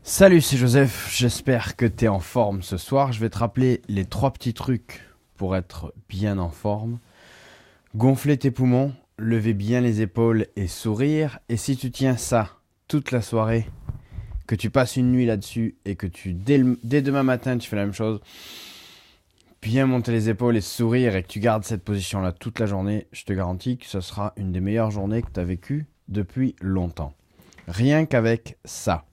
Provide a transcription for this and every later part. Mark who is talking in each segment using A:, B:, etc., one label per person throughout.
A: Salut, c'est Joseph, j'espère que t'es en forme ce soir. Je vais te rappeler les 3 petits trucs pour être bien en forme. Gonfler tes poumons, lever bien les épaules et sourire. Et si tu tiens ça toute la soirée, que tu passes une nuit là-dessus et que dès demain matin tu fais la même chose, bien monter les épaules et sourire et que tu gardes cette position-là toute la journée, je te garantis que ce sera une des meilleures journées que tu as vécues depuis longtemps. Rien qu'avec ça.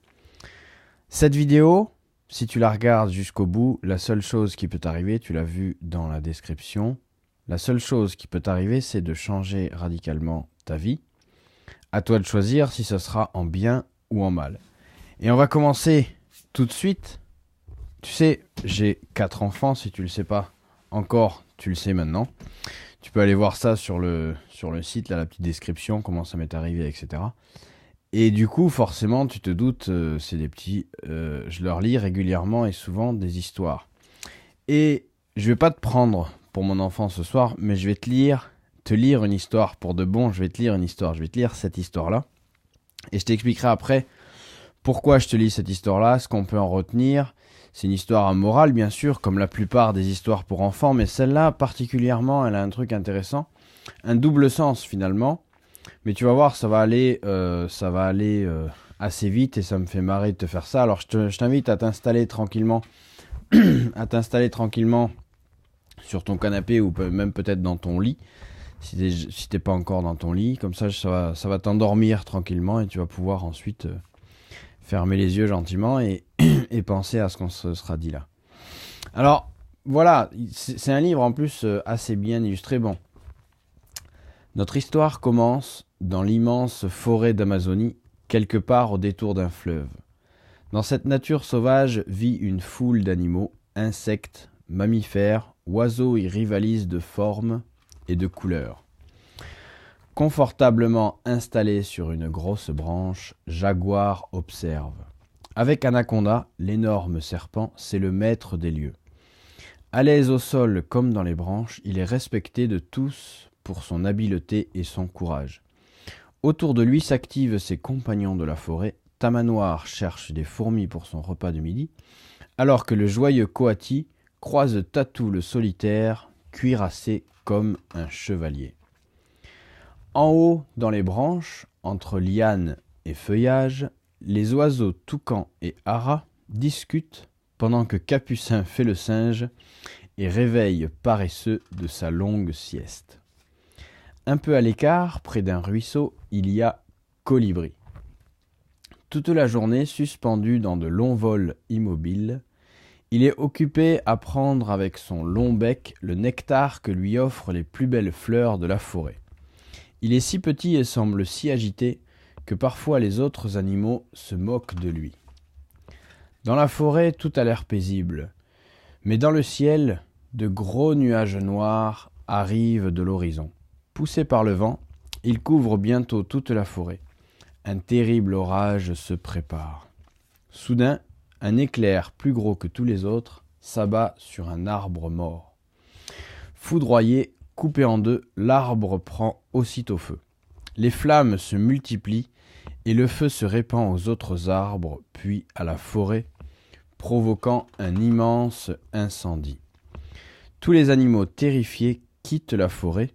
A: Cette vidéo, si tu la regardes jusqu'au bout, la seule chose qui peut t'arriver, tu l'as vu dans la description, la seule chose qui peut t'arriver, c'est de changer radicalement ta vie. À toi de choisir si ce sera en bien ou en mal. Et on va commencer tout de suite. Tu sais, j'ai 4 enfants, si tu le sais pas encore, tu le sais maintenant. Tu peux aller voir ça sur le site, là, la petite description, comment ça m'est arrivé, etc. Et du coup, forcément, tu te doutes, c'est des petits... je leur lis régulièrement et souvent des histoires. Et je vais pas te prendre pour mon enfant ce soir, mais je vais te lire une histoire pour de bon. Je vais te lire une histoire, je vais te lire cette histoire-là. Et je t'expliquerai après pourquoi je te lis cette histoire-là, ce qu'on peut en retenir. C'est une histoire à morale, bien sûr, comme la plupart des histoires pour enfants, mais celle-là, particulièrement, elle a un truc intéressant. Un double sens, finalement. Mais tu vas voir, ça va aller assez vite et ça me fait marrer de te faire ça. Alors je t'invite à t'installer tranquillement, sur ton canapé ou même peut-être dans ton lit, si t'es pas encore dans ton lit. Comme ça va t'endormir tranquillement et tu vas pouvoir ensuite fermer les yeux gentiment et, et penser à ce qu'on se sera dit là. Alors voilà, c'est un livre en plus assez bien illustré. Bon. Notre histoire commence dans l'immense forêt d'Amazonie, quelque part au détour d'un fleuve. Dans cette nature sauvage vit une foule d'animaux, insectes, mammifères, oiseaux y rivalisent de formes et de couleurs. Confortablement installé sur une grosse branche, Jaguar observe. Avec Anaconda, l'énorme serpent, c'est le maître des lieux. À l'aise au sol comme dans les branches, il est respecté de tous pour son habileté et son courage. Autour de lui s'activent ses compagnons de la forêt. Tamanoir cherche des fourmis pour son repas de midi, alors que le joyeux Coati croise Tatou le solitaire, cuirassé comme un chevalier. En haut, dans les branches, entre lianes et feuillages, les oiseaux toucan et haras discutent pendant que Capucin fait le singe et réveille paresseux de sa longue sieste. Un peu à l'écart, près d'un ruisseau, il y a Colibri. Toute la journée, suspendu dans de longs vols immobiles, il est occupé à prendre avec son long bec le nectar que lui offrent les plus belles fleurs de la forêt. Il est si petit et semble si agité que parfois les autres animaux se moquent de lui. Dans la forêt, tout a l'air paisible, mais dans le ciel, de gros nuages noirs arrivent de l'horizon. Poussé par le vent, il couvre bientôt toute la forêt. Un terrible orage se prépare. Soudain, un éclair plus gros que tous les autres s'abat sur un arbre mort. Foudroyé, coupé en deux, l'arbre prend aussitôt feu. Les flammes se multiplient et le feu se répand aux autres arbres, puis à la forêt, provoquant un immense incendie. Tous les animaux terrifiés quittent la forêt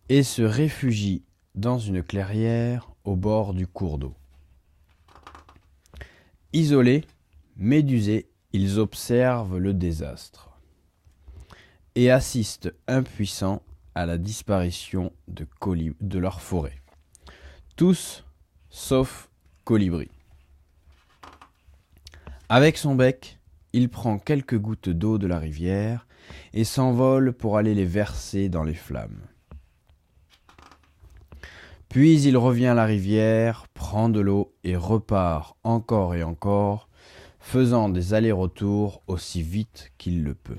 A: et se réfugient dans une clairière au bord du cours d'eau. Isolés, médusés, ils observent le désastre et assistent impuissants à la disparition de leur forêt. Tous, sauf Colibri. Avec son bec, il prend quelques gouttes d'eau de la rivière et s'envole pour aller les verser dans les flammes. Puis il revient à la rivière, prend de l'eau et repart encore et encore, faisant des allers-retours aussi vite qu'il le peut.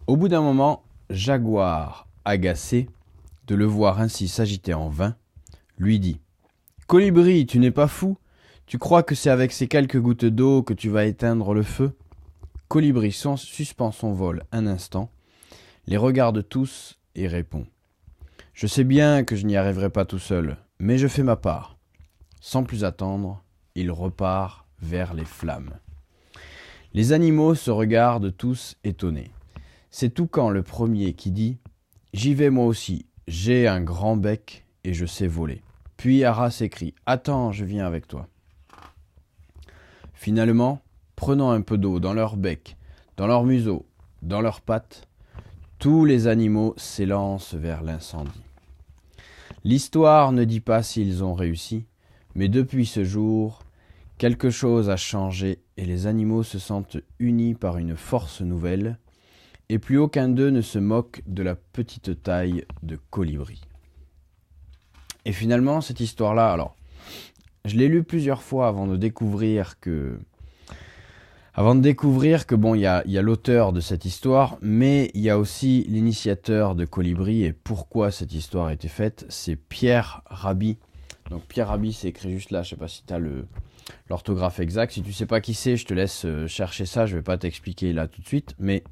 A: Au bout d'un moment, Jaguar, agacé de le voir ainsi s'agiter en vain, lui dit « Colibri, tu n'es pas fou ? Tu crois que c'est avec ces quelques gouttes d'eau que tu vas éteindre le feu ?» Colibri suspend son vol un instant, les regarde tous et répond « Je sais bien que je n'y arriverai pas tout seul, mais je fais ma part. » Sans plus attendre, il repart vers les flammes. Les animaux se regardent tous étonnés. C'est Toucan le premier qui dit « J'y vais moi aussi, j'ai un grand bec et je sais voler ». Puis Ara s'écrie « Attends, je viens avec toi ». Finalement, prenant un peu d'eau dans leur bec, dans leur museau, dans leurs pattes, tous les animaux s'élancent vers l'incendie. L'histoire ne dit pas s'ils ont réussi, mais depuis ce jour, quelque chose a changé et les animaux se sentent unis par une force nouvelle, et plus aucun d'eux ne se moque de la petite taille de colibri. Et finalement, cette histoire-là, alors, je l'ai lue plusieurs fois avant de découvrir que bon, il y a l'auteur de cette histoire, mais il y a aussi l'initiateur de Colibri, et pourquoi cette histoire a été faite, c'est Pierre Rabhi. Donc Pierre Rabhi, c'est écrit juste là, je sais pas si tu as l'orthographe exacte. Si tu sais pas qui c'est, je te laisse chercher ça, je vais pas t'expliquer là tout de suite, mais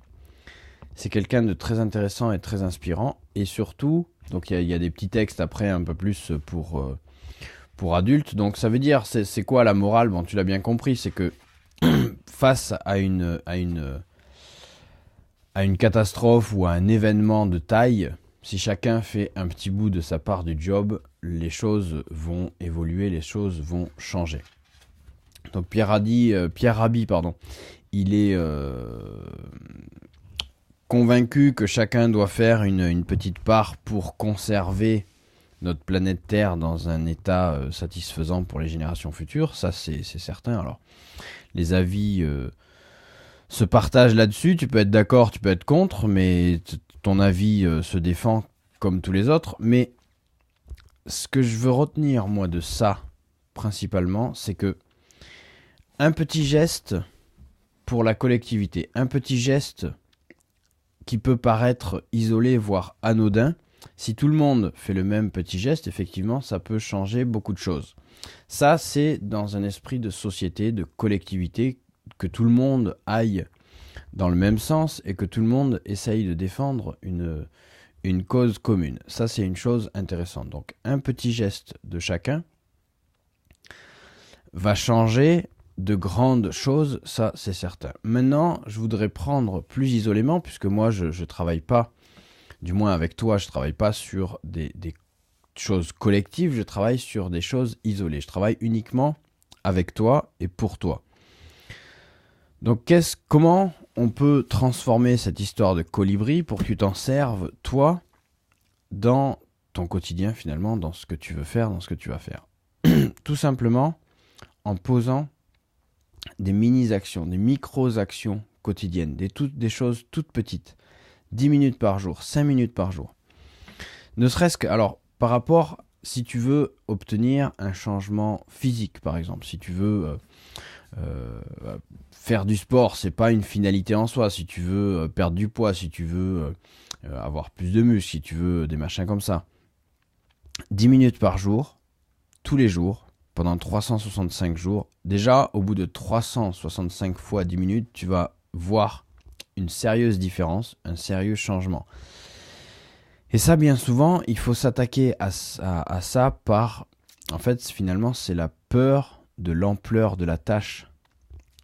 A: c'est quelqu'un de très intéressant et très inspirant, et surtout, donc il y a des petits textes après un peu plus pour adultes, donc ça veut dire, c'est quoi la morale? Bon, tu l'as bien compris, c'est que face à une catastrophe ou à un événement de taille, si chacun fait un petit bout de sa part du job, les choses vont évoluer, les choses vont changer. Donc Pierre Rabhi, il est convaincu que chacun doit faire une petite part pour conserver notre planète Terre dans un état satisfaisant pour les générations futures, ça c'est certain. Alors, les avis se partagent là-dessus, tu peux être d'accord, tu peux être contre, mais ton avis se défend comme tous les autres. Mais ce que je veux retenir, moi, de ça, principalement, c'est que un petit geste pour la collectivité, un petit geste qui peut paraître isolé, voire anodin, si tout le monde fait le même petit geste, effectivement, ça peut changer beaucoup de choses. Ça, c'est dans un esprit de société, de collectivité, que tout le monde aille dans le même sens et que tout le monde essaye de défendre une cause commune. Ça, c'est une chose intéressante. Donc, un petit geste de chacun va changer de grandes choses, ça, c'est certain. Maintenant, je voudrais prendre plus isolément, puisque moi, je ne travaille pas, du moins avec toi, je ne travaille pas sur des choses collectives, je travaille sur des choses isolées. Je travaille uniquement avec toi et pour toi. Donc comment on peut transformer cette histoire de colibri pour que tu t'en serves, toi, dans ton quotidien finalement, dans ce que tu veux faire, dans ce que tu vas faire. Tout simplement en posant des mini-actions, des micro-actions quotidiennes, des choses toutes petites. 10 minutes par jour, 5 minutes par jour. Ne serait-ce que, alors, par rapport, si tu veux obtenir un changement physique, par exemple, si tu veux faire du sport, c'est pas une finalité en soi. Si tu veux perdre du poids, si tu veux avoir plus de muscles, si tu veux des machins comme ça. 10 minutes par jour, tous les jours, pendant 365 jours. Déjà, au bout de 365 fois 10 minutes, tu vas voir une sérieuse différence, un sérieux changement. Et ça, bien souvent, il faut s'attaquer à ça par... En fait, finalement, c'est la peur de l'ampleur de la tâche.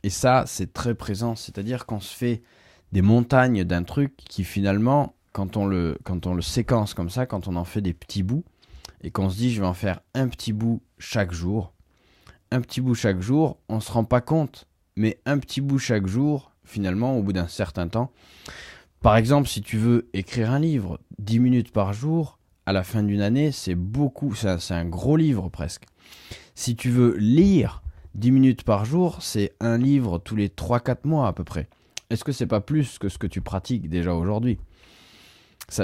A: Et ça, c'est très présent. C'est-à-dire qu'on se fait des montagnes d'un truc qui, finalement, quand on le séquence comme ça, quand on en fait des petits bouts, et qu'on se dit, je vais en faire un petit bout chaque jour, on ne se rend pas compte. Mais un petit bout chaque jour, finalement, au bout d'un certain temps, par exemple, si tu veux écrire un livre, 10 minutes par jour, à la fin d'une année, c'est beaucoup, c'est un gros livre presque. Si tu veux lire 10 minutes par jour, c'est un livre tous les 3-4 mois à peu près. Est-ce que c'est pas plus que ce que tu pratiques déjà aujourd'hui ?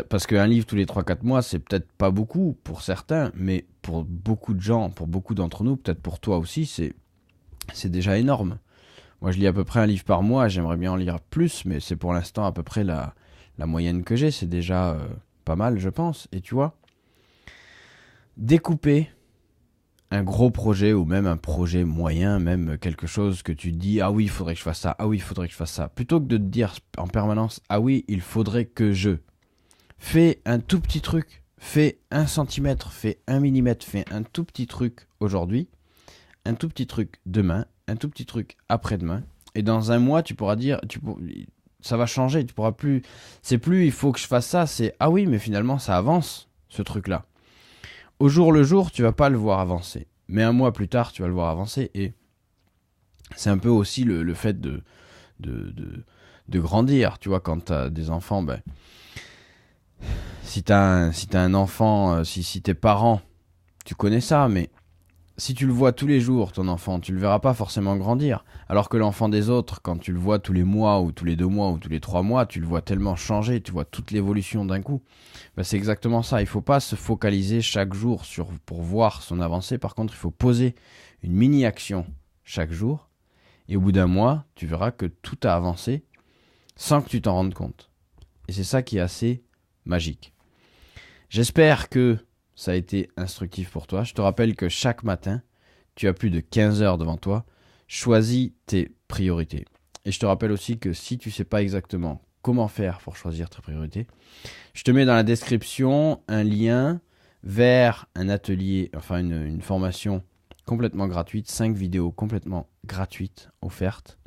A: Parce qu'un livre tous les 3-4 mois, c'est peut-être pas beaucoup pour certains, mais pour beaucoup de gens, pour beaucoup d'entre nous, peut-être pour toi aussi, c'est déjà énorme. Moi, je lis à peu près un livre par mois, j'aimerais bien en lire plus, mais c'est pour l'instant à peu près la moyenne que j'ai, c'est déjà pas mal, je pense. Et tu vois, découper un gros projet ou même un projet moyen, même quelque chose que tu te dis « Ah oui, il faudrait que je fasse ça, ah oui, il faudrait que je fasse ça », plutôt que de te dire en permanence « Ah oui, il faudrait que je ». Fais un tout petit truc, fais 1 centimètre, fais 1 millimètre, fais un tout petit truc aujourd'hui,
B: un tout petit truc demain, un tout petit truc après-demain. Et dans un mois, tu pourras dire, ça va changer. Tu pourras plus. C'est plus il faut que je fasse ça. C'est ah oui, mais finalement ça avance ce truc-là. Au jour le jour, tu vas pas le voir avancer. Mais un mois plus tard, tu vas le voir avancer. Et c'est un peu aussi le fait de grandir. Tu vois, quand tu as des enfants, ben, si tu as, un enfant, si tes parents, tu connais ça, mais si tu le vois tous les jours, ton enfant, tu le verras pas forcément grandir. Alors que l'enfant des autres, quand tu le vois tous les mois, ou tous les 2 mois, ou tous les 3 mois, tu le vois tellement changer, tu vois toute l'évolution d'un coup. Ben, c'est exactement ça. Il faut pas se focaliser chaque jour pour voir son avancée. Par contre, il faut poser une mini-action chaque jour. Et au bout d'un mois, tu verras que tout a avancé sans que tu t'en rendes compte. Et c'est ça qui est assez magique. J'espère que ça a été instructif pour toi. Je te rappelle que chaque matin, tu as plus de 15 heures devant toi. Choisis tes priorités. Et je te rappelle aussi que si tu ne sais pas exactement comment faire pour choisir tes priorités, je te mets dans la description un lien vers un atelier, enfin une formation complètement gratuite, 5 vidéos complètement gratuites offertes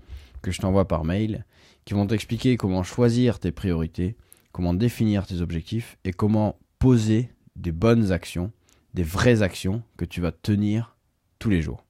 B: que je t'envoie par mail, qui vont t'expliquer comment choisir tes priorités, comment définir tes objectifs et comment poser des bonnes actions, des vraies actions que tu vas tenir tous les jours.